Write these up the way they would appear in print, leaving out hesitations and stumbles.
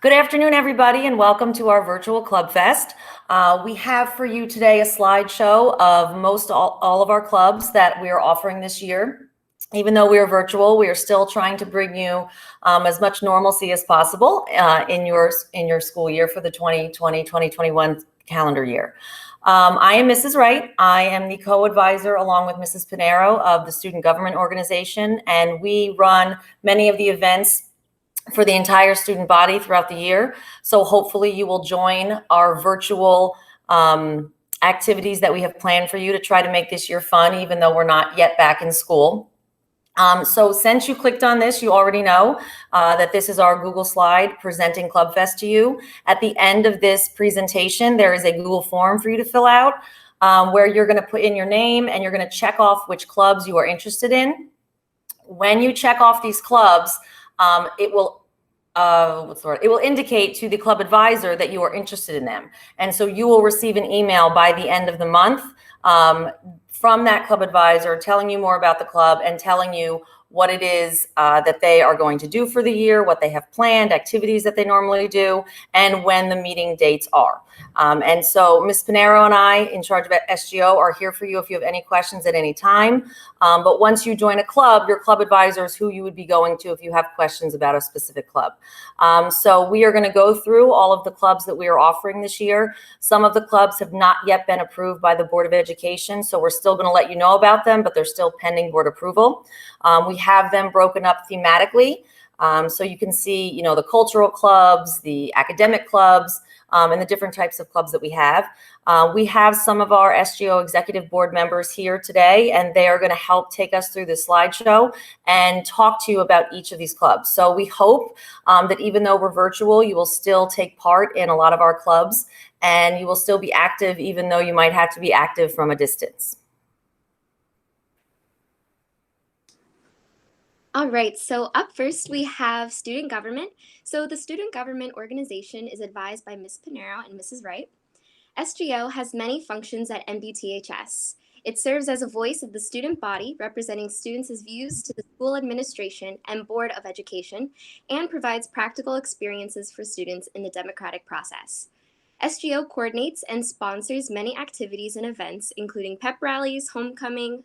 Good afternoon, everybody, and welcome to our virtual Club Fest. We have for you today a slideshow of all of our clubs that we are offering this year. Even though we are virtual, we are still trying to bring you as much normalcy as possible in your school year for the 2020-2021 calendar year. I am Mrs. Wright. I am the co-advisor along with Mrs. Pinero of the Student Government Organization, and we run many of the events for the entire student body throughout the year. So hopefully you will join our virtual activities that we have planned for you to try to make this year fun, even though we're not yet back in school. So since you clicked on this, you already know that this is our Google slide presenting Club Fest to you. At the end of this presentation, there is a Google form for you to fill out where you're going to put in your name and you're going to check off which clubs you are interested in. When you check off these clubs, it will indicate to the club advisor that you are interested in them. And so you will receive an email by the end of the month from that club advisor telling you more about the club and telling you what it is that they are going to do for the year, what they have planned, activities that they normally do, and when the meeting dates are. And so Ms. Pinero and I, in charge of SGO, are here for you if you have any questions at any time. But once you join a club, your club advisor is who you would be going to if you have questions about a specific club. So we are going to go through all of the clubs that we are offering this year. Some of the clubs have not yet been approved by the Board of Education, so we're still going to let you know about them, but they're still pending board approval. We have them broken up thematically. So you can see, the cultural clubs, the academic clubs, and the different types of clubs that we have. We have some of our SGO executive board members here today, and they are going to help take us through this slideshow and talk to you about each of these clubs. So we hope that even though we're virtual, you will still take part in a lot of our clubs, and you will still be active, even though you might have to be active from a distance. All right, so up first we have student government. So the student government organization is advised by Ms. Pinero and Mrs. Wright. SGO has many functions at NBTHS. It serves as a voice of the student body, representing students' views to the school administration and Board of Education, and provides practical experiences for students in the democratic process. SGO coordinates and sponsors many activities and events, including pep rallies, homecoming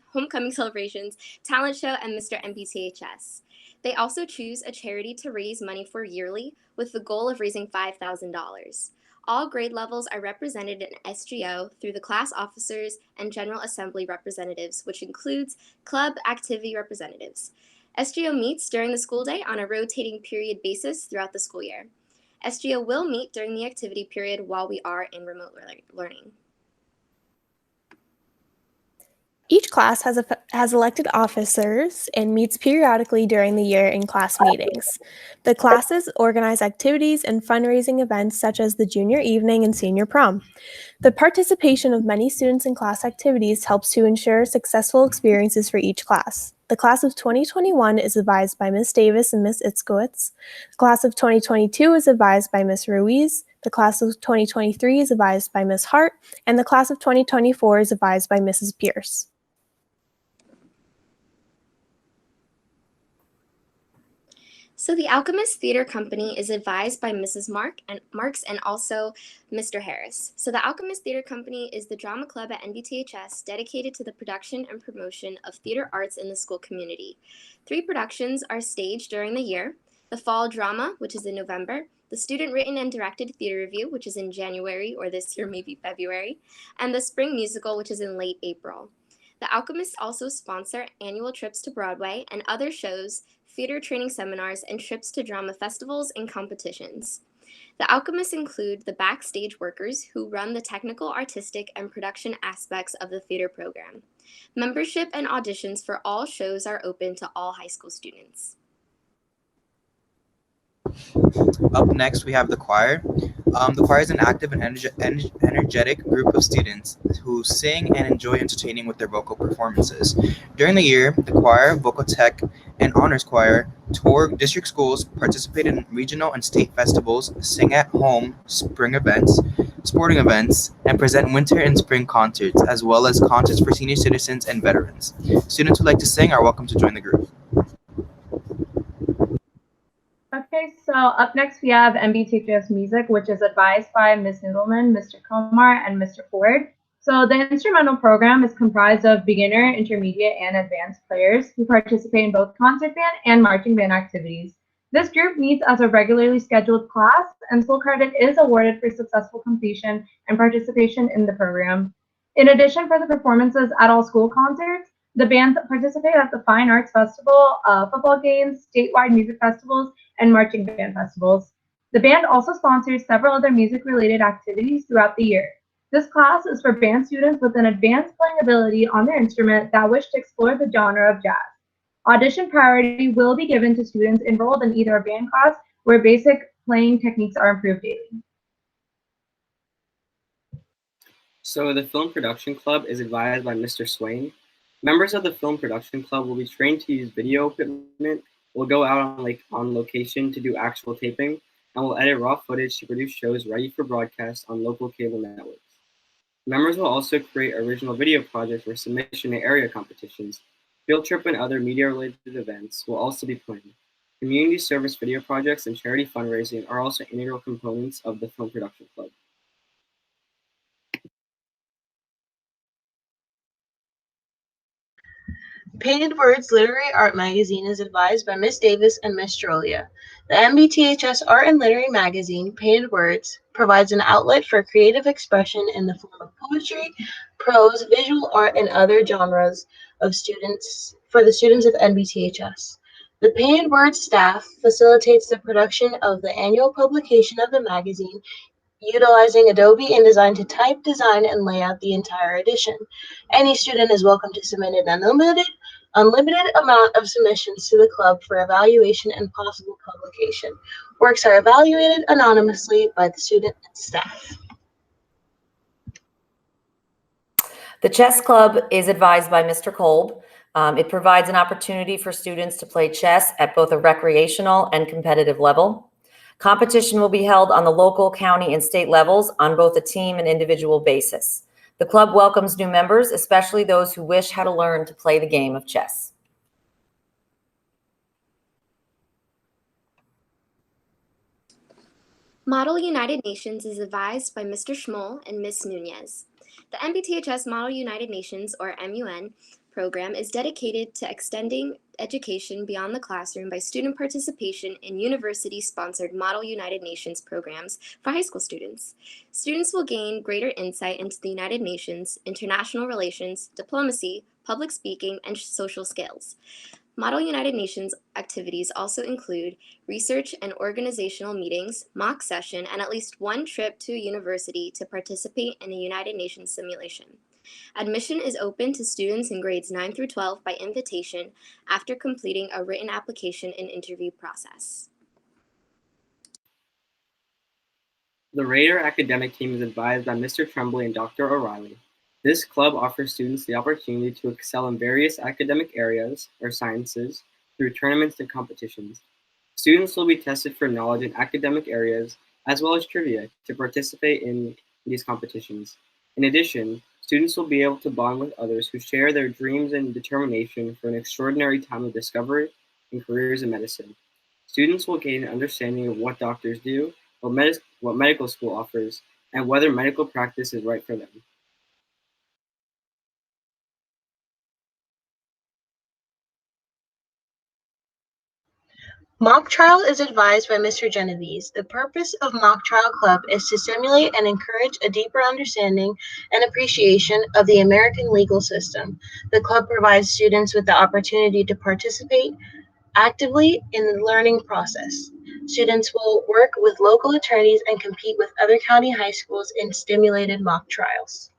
celebrations, talent show, and Mr. NBTHS. They also choose a charity to raise money for yearly, with the goal of raising $5,000. All grade levels are represented in SGO through the class officers and General Assembly representatives, which includes club activity representatives. SGO meets during the school day on a rotating period basis throughout the school year. SGO will meet during the activity period while we are in remote learning. Each class has elected officers and meets periodically during the year in class meetings. The classes organize activities and fundraising events such as the junior evening and senior prom. The participation of many students in class activities helps to ensure successful experiences for each class. The class of 2021 is advised by Ms. Davis and Ms. Itzkowitz. The class of 2022 is advised by Ms. Ruiz. The class of 2023 is advised by Ms. Hart, and the class of 2024 is advised by Mrs. Pierce. So the Alchemist Theater Company is advised by Mrs. Marks and also Mr. Harris. So the Alchemist Theater Company is the drama club at NBTHS dedicated to the production and promotion of theater arts in the school community. 3 productions are staged during the year: the Fall Drama, which is in November, the Student Written and Directed Theater Review, which is in January, or this year maybe February, and the Spring Musical, which is in late April. The Alchemists also sponsor annual trips to Broadway and other shows, theater training seminars, and trips to drama festivals and competitions. The Alchemists include the backstage workers who run the technical, artistic, and production aspects of the theater program. Membership and auditions for all shows are open to all high school students. Up next, we have the choir. The choir is an active and energetic group of students who sing and enjoy entertaining with their vocal performances. During the year, the choir, vocal tech, and honors choir tour district schools, participate in regional and state festivals, sing at home, spring events, sporting events, and present winter and spring concerts, as well as concerts for senior citizens and veterans. Students who like to sing are welcome to join the group. Okay, So up next we have NBTHS Music, which is advised by Ms. Noodleman, Mr. Komar, and Mr. Ford. So the instrumental program is comprised of beginner, intermediate, and advanced players who participate in both concert band and marching band activities. This group meets as a regularly scheduled class, and school credit is awarded for successful completion and participation in the program. In addition, for the performances at all school concerts, the bands participate at the Fine Arts Festival, football games, statewide music festivals, and marching band festivals. The band also sponsors several other music-related activities throughout the year. This class is for band students with an advanced playing ability on their instrument that wish to explore the genre of jazz. Audition priority will be given to students enrolled in either a band class where basic playing techniques are improved daily. So the Film Production Club is advised by Mr. Swain. Members of the Film Production Club will be trained to use video equipment, will go out on location to do actual taping, and will edit raw footage to produce shows ready for broadcast on local cable networks. Members will also create original video projects for submission to area competitions. Field trip and other media-related events will also be planned. Community service video projects and charity fundraising are also integral components of the Film Production Club. Painted Words Literary Art Magazine is advised by Ms. Davis and Ms. Strolia. The NBTHS Art and Literary Magazine, Painted Words, provides an outlet for creative expression in the form of poetry, prose, visual art, and other genres for the students of NBTHS. The Painted Words staff facilitates the production of the annual publication of the magazine, utilizing Adobe InDesign to type, design, and lay out the entire edition. Any student is welcome to submit an unlimited amount of submissions to the club for evaluation and possible publication. Works are evaluated anonymously by the student and staff. The chess club is advised by Mr. Kolb. It provides an opportunity for students to play chess at both a recreational and competitive level. Competition will be held on the local, county, and state levels on both a team and individual basis. The club welcomes new members, especially those who wish how to learn to play the game of chess. Model United Nations is advised by Mr. Schmoll and Ms. Nunez. The NBTHS Model United Nations, or MUN, program is dedicated to extending education beyond the classroom by student participation in university-sponsored Model United Nations programs for high school students. Students will gain greater insight into the United Nations, international relations, diplomacy, public speaking, and social skills. Model United Nations activities also include research and organizational meetings, mock session, and at least one trip to a university to participate in a United Nations simulation. Admission is open to students in grades 9 through 12 by invitation after completing a written application and interview process. The Raider academic team is advised by Mr. Tremblay and Dr. O'Reilly. This club offers students the opportunity to excel in various academic areas or sciences through tournaments and competitions. Students will be tested for knowledge in academic areas as well as trivia to participate in these competitions. In addition, students will be able to bond with others who share their dreams and determination for an extraordinary time of discovery and careers in medicine. Students will gain an understanding of what doctors do, what medical school offers, and whether medical practice is right for them. Mock Trial is advised by Mr. Genovese. The purpose of Mock Trial Club is to stimulate and encourage a deeper understanding and appreciation of the American legal system. The club provides students with the opportunity to participate actively in the learning process. Students will work with local attorneys and compete with other county high schools in stimulated mock trials.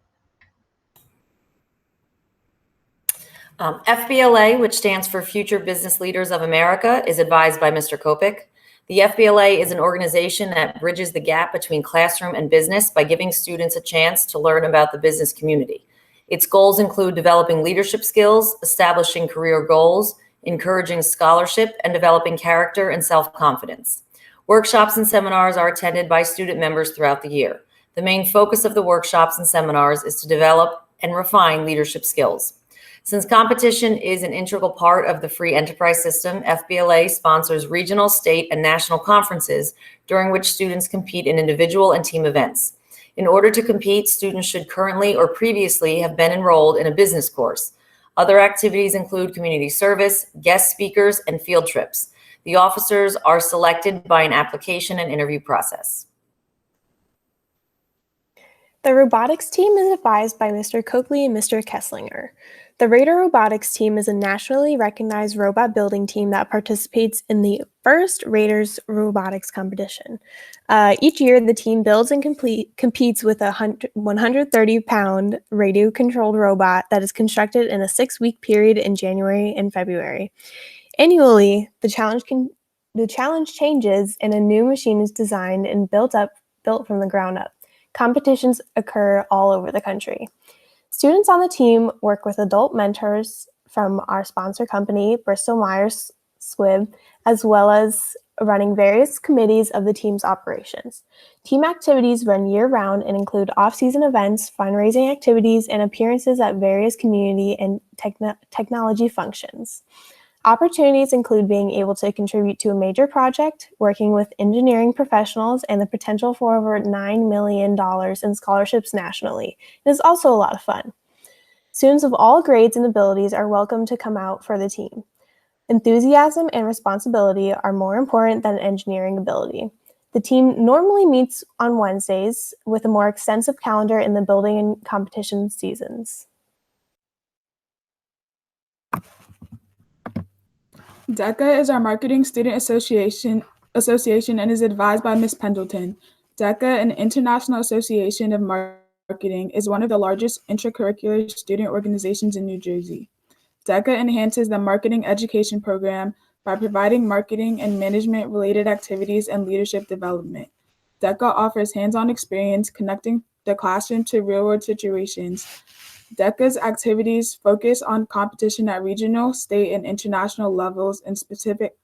FBLA, which stands for Future Business Leaders of America, is advised by Mr. Kopik. The FBLA is an organization that bridges the gap between classroom and business by giving students a chance to learn about the business community. Its goals include developing leadership skills, establishing career goals, encouraging scholarship, and developing character and self-confidence. Workshops and seminars are attended by student members throughout the year. The main focus of the workshops and seminars is to develop and refine leadership skills. Since competition is an integral part of the free enterprise system, FBLA sponsors regional, state, and national conferences during which students compete in individual and team events. In order to compete, students should currently or previously have been enrolled in a business course. Other activities include community service, guest speakers, and field trips. The officers are selected by an application and interview process. The robotics team is advised by Mr. Coakley and Mr. Kesslinger. The Raider Robotics team is a nationally recognized robot building team that participates in the first Raiders robotics competition. Each year, the team builds and competes with a 130-pound radio-controlled robot that is constructed in a 6-week period in January and February. Annually, the challenge changes and a new machine is designed and built from the ground up. Competitions occur all over the country. Students on the team work with adult mentors from our sponsor company, Bristol Myers Squibb, as well as running various committees of the team's operations. Team activities run year-round and include off-season events, fundraising activities, and appearances at various community and technology functions. Opportunities include being able to contribute to a major project, working with engineering professionals, and the potential for over $9 million in scholarships nationally. It is also a lot of fun. Students of all grades and abilities are welcome to come out for the team. Enthusiasm and responsibility are more important than engineering ability. The team normally meets on Wednesdays with a more extensive calendar in the building and competition seasons. DECA is our marketing student association and is advised by Ms. Pendleton. DECA, an international association of marketing, is one of the largest intracurricular student organizations in New Jersey. DECA enhances the marketing education program by providing marketing and management-related activities and leadership development. DECA offers hands-on experience connecting the classroom to real-world situations. DECA's activities focus on competition at regional, state, and international levels and specific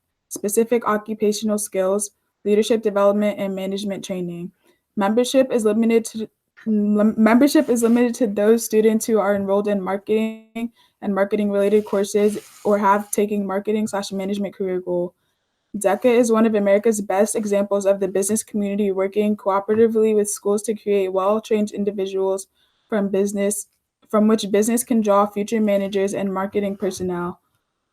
occupational skills, leadership development, and management training. Membership is limited to those students who are enrolled in marketing and marketing-related courses or have taken marketing/management career goal. DECA is one of America's best examples of the business community working cooperatively with schools to create well-trained individuals from which business can draw future managers and marketing personnel.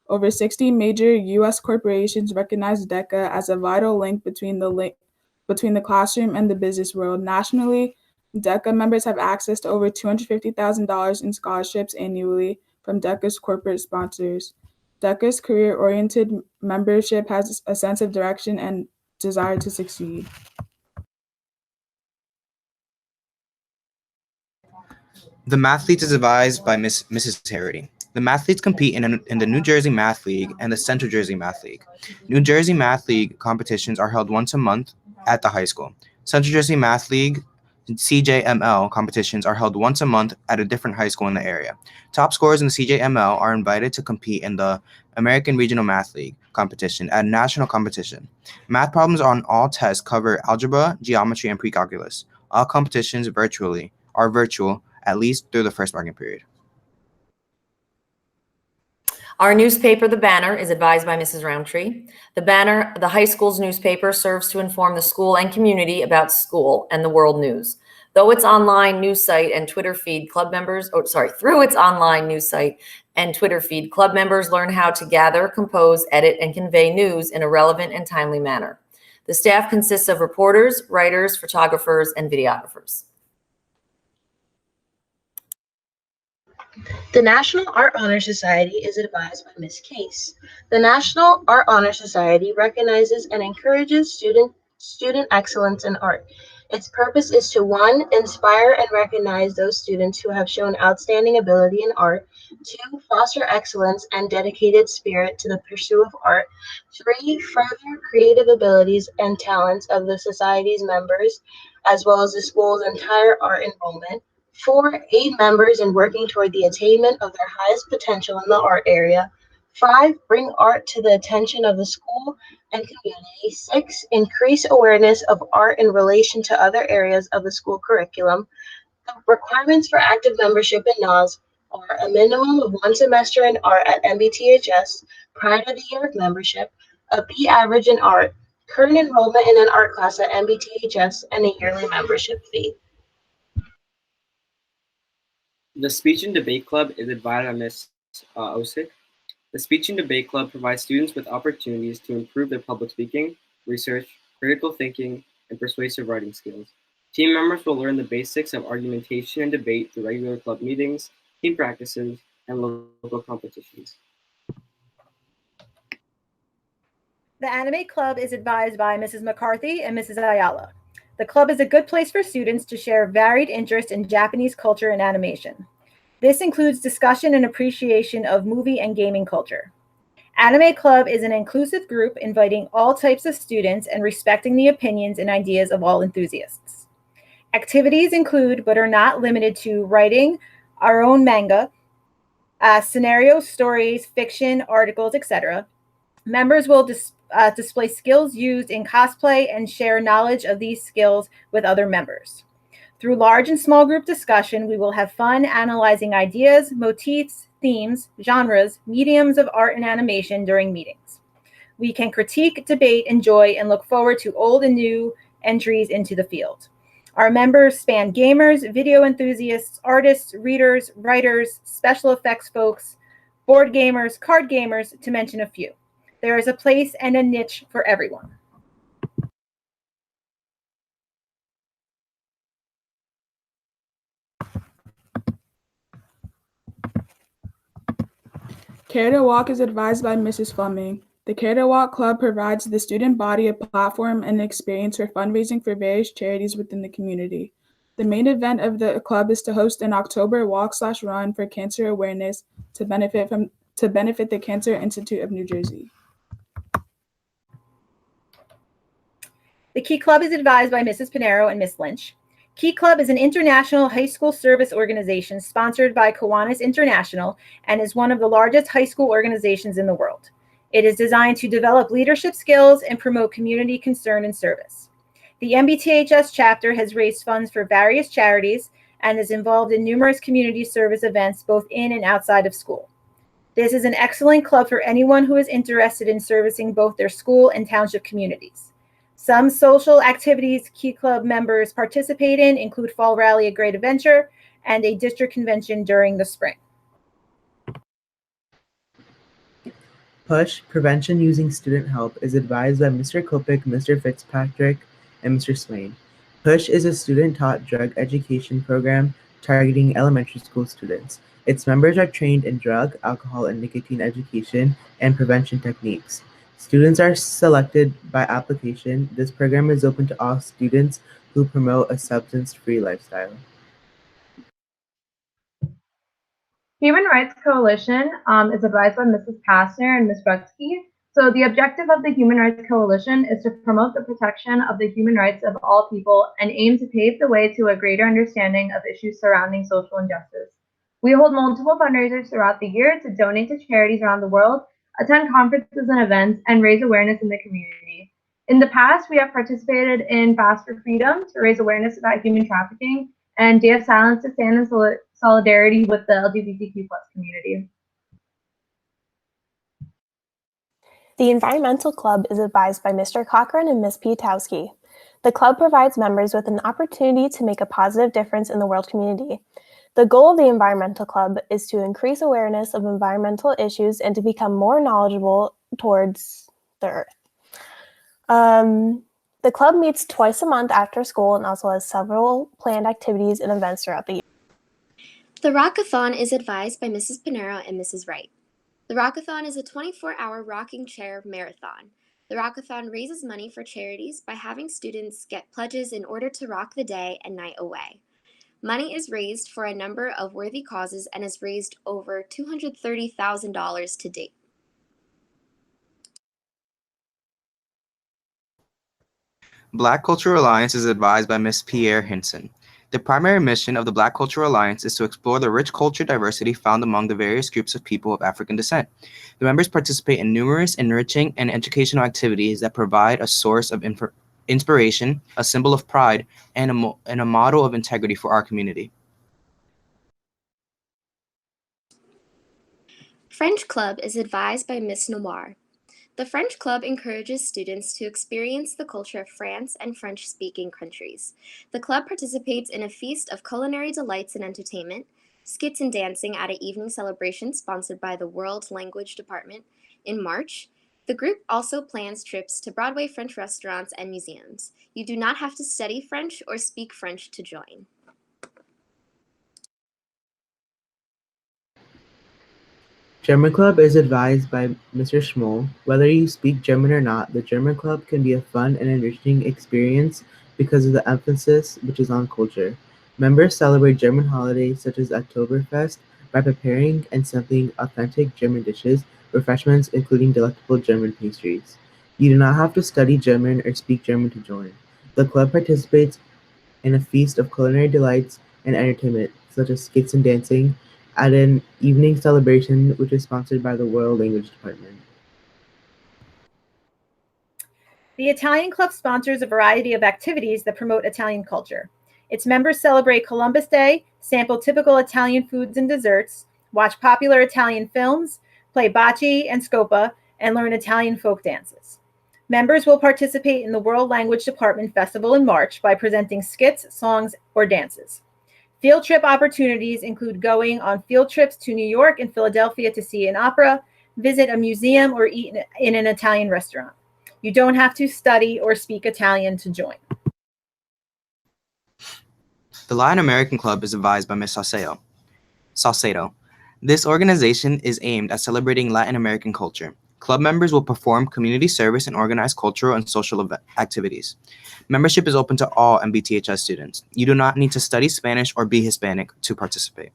Over 60 major U.S. corporations recognize DECA as a vital link between the classroom and the business world. Nationally, DECA members have access to over $250,000 in scholarships annually from DECA's corporate sponsors. DECA's career-oriented membership has a sense of direction and desire to succeed. The Mathletes is advised by Mrs. Harity. The Mathletes compete in the New Jersey Math League and the Central Jersey Math League. New Jersey Math League competitions are held once a month at the high school. Central Jersey Math League CJML competitions are held once a month at a different high school in the area. Top scorers in the CJML are invited to compete in the American Regional Math League competition at a national competition. Math problems on all tests cover algebra, geometry, and pre-calculus. All competitions are virtual, at least through the first marking period. Our newspaper, The Banner, is advised by Mrs. Roundtree. The Banner, the high school's newspaper, serves to inform the school and community about school and the world news. Through its online news site and Twitter feed, club members learn how to gather, compose, edit, and convey news in a relevant and timely manner. The staff consists of reporters, writers, photographers, and videographers. The National Art Honor Society is advised by Ms. Case. The National Art Honor Society recognizes and encourages student excellence in art. Its purpose is to 1. Inspire and recognize those students who have shown outstanding ability in art, 2. Foster excellence and dedicated spirit to the pursuit of art, 3. Further creative abilities and talents of the Society's members, as well as the school's entire art enrollment, 4. Aid members in working toward the attainment of their highest potential in the art area, 5. Bring art to the attention of the school and community, 6. Increase awareness of art in relation to other areas of the school curriculum. The requirements for active membership in NAWS are a minimum of 1 semester in art at NBTHS prior to the year of membership, a B average in art, current enrollment in an art class at NBTHS, and a yearly membership fee. The Speech and Debate Club is advised by Ms. Osick. The Speech and Debate Club provides students with opportunities to improve their public speaking, research, critical thinking, and persuasive writing skills. Team members will learn the basics of argumentation and debate through regular club meetings, team practices, and local competitions. The Anime Club is advised by Mrs. McCarthy and Mrs. Ayala. The club is a good place for students to share varied interest in Japanese culture and animation. This includes discussion and appreciation of movie and gaming culture. Anime Club is an inclusive group inviting all types of students and respecting the opinions and ideas of all enthusiasts. Activities include, but are not limited to, writing our own manga, scenarios, stories, fiction, articles, etc. Members will display skills used in cosplay and share knowledge of these skills with other members. Through large and small group discussion, we will have fun analyzing ideas, motifs, themes, genres, mediums of art and animation during meetings. We can critique, debate, enjoy, and look forward to old and new entries into the field. Our members span gamers, video enthusiasts, artists, readers, writers, special effects folks, board gamers, card gamers, to mention a few. There is a place and a niche for everyone. Care to Walk is advised by Mrs. Fleming. The Care to Walk Club provides the student body a platform and an experience for fundraising for various charities within the community. The main event of the club is to host an October walk/run for cancer awareness to benefit the Cancer Institute of New Jersey. The Key Club is advised by Mrs. Pinero and Ms. Lynch. Key Club is an international high school service organization sponsored by Kiwanis International and is one of the largest high school organizations in the world. It is designed to develop leadership skills and promote community concern and service. The NBTHS chapter has raised funds for various charities and is involved in numerous community service events both in and outside of school. This is an excellent club for anyone who is interested in servicing both their school and township communities. Some social activities Key Club members participate in include Fall Rally, a Great Adventure, and a district convention during the spring. PUSH, Prevention Using Student Help, is advised by Mr. Kopic, Mr. Fitzpatrick, and Mr. Swain. PUSH is a student-taught drug education program targeting elementary school students. Its members are trained in drug, alcohol, and nicotine education and prevention techniques. Students are selected by application. This program is open to all students who promote a substance-free lifestyle. Human Rights Coalition is advised by Mrs. Kastner and Ms. Rutsky. So the objective of the Human Rights Coalition is to promote the protection of the human rights of all people and aim to pave the way to a greater understanding of issues surrounding social injustice. We hold multiple fundraisers throughout the year to donate to charities around the world, attend conferences and events, and raise awareness in the community. In the past, we have participated in Fast for Freedom to raise awareness about human trafficking and Day of Silence to stand in solidarity with the LGBTQ+ community. The Environmental Club is advised by Mr. Cochran and Ms. Pietowski. The club provides members with an opportunity to make a positive difference in the world community. The goal of the Environmental Club is to increase awareness of environmental issues and to become more knowledgeable towards the earth. The club meets twice a month after school and also has several planned activities and events throughout the year. The Rockathon is advised by Mrs. Pinero and Mrs. Wright. The Rockathon is a 24-hour rocking chair marathon. The Rockathon raises money for charities by having students get pledges in order to rock the day and night away. Money is raised for a number of worthy causes and has raised over $230,000 to date. Black Cultural Alliance is advised by Ms. Pierre Hinson. The primary mission of the Black Cultural Alliance is to explore the rich culture diversity found among the various groups of people of African descent. The members participate in numerous enriching and educational activities that provide a source of inspiration, a symbol of pride, and a model of integrity for our community. French Club is advised by Miss Noir. The French Club encourages students to experience the culture of France and French-speaking countries. The club participates in a feast of culinary delights and entertainment, skits and dancing at an evening celebration sponsored by the World Language Department in March. The group also plans trips to Broadway French restaurants and museums. You do not have to study French or speak French to join. German Club is advised by Mr. Schmoll. Whether you speak German or not, the German Club can be a fun and enriching experience because of the emphasis which is on culture. Members celebrate German holidays such as Oktoberfest by preparing and sampling authentic German dishes, refreshments including delectable German pastries. You do not have to study German or speak German to join. The club participates in a feast of culinary delights and entertainment, such as skits and dancing, at an evening celebration which is sponsored by the World Language Department. The Italian Club sponsors a variety of activities that promote Italian culture. Its members celebrate Columbus Day, sample typical Italian foods and desserts, watch popular Italian films, play bocce and scopa, and learn Italian folk dances. Members will participate in the World Language Department Festival in March by presenting skits, songs, or dances. Field trip opportunities include going on field trips to New York and Philadelphia to see an opera, visit a museum, or eat in an Italian restaurant. You don't have to study or speak Italian to join. The Latin American Club is advised by Ms. Salcedo. This organization is aimed at celebrating Latin American culture. Club members will perform community service and organize cultural and social activities. Membership is open to all NBTHS students. You do not need to study Spanish or be Hispanic to participate.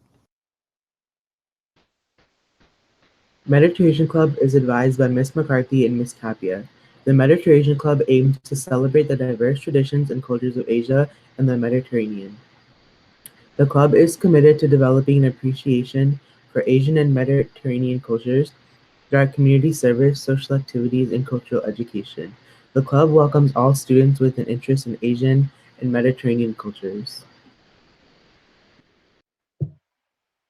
Mediterranean Club is advised by Ms. McCarthy and Ms. Tapia. The Mediterranean Club aims to celebrate the diverse traditions and cultures of Asia and the Mediterranean. The club is committed to developing an appreciation for Asian and Mediterranean cultures through our community service, social activities, and cultural education. The club welcomes all students with an interest in Asian and Mediterranean cultures.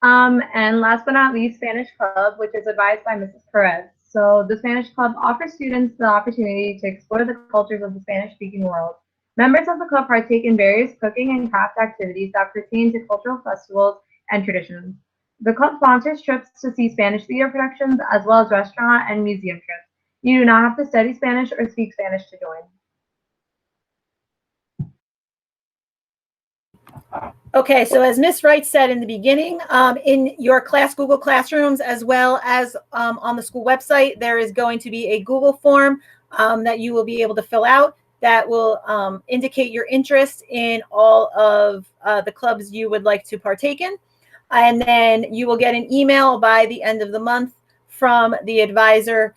And last but not least, Spanish Club, which is advised by Mrs. Perez. So the Spanish Club offers students the opportunity to explore the cultures of the Spanish-speaking world. Members of the club partake in various cooking and craft activities that pertain to cultural festivals and traditions. The club sponsors trips to see Spanish theater productions as well as restaurant and museum trips. You do not have to study Spanish or speak Spanish to join. Okay, so as Ms. Wright said in the beginning, in your Google Classrooms, as well as on the school website, there is going to be a Google form that you will be able to fill out that will indicate your interest in all of the clubs you would like to partake in. And then you will get an email by the end of the month from the advisor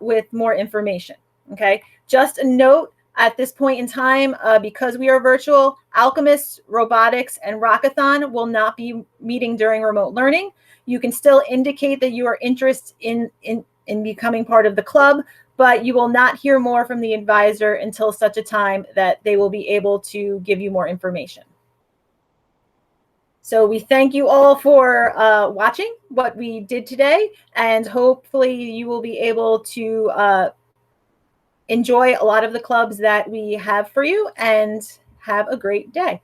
with more information, okay? Just a note, at this point in time, because we are virtual, Alchemists, Robotics, and Rockathon will not be meeting during remote learning. You can still indicate that you are interested in becoming part of the club, but you will not hear more from the advisor until such a time that they will be able to give you more information. So we thank you all for watching what we did today, and hopefully you will be able to enjoy a lot of the clubs that we have for you, and have a great day.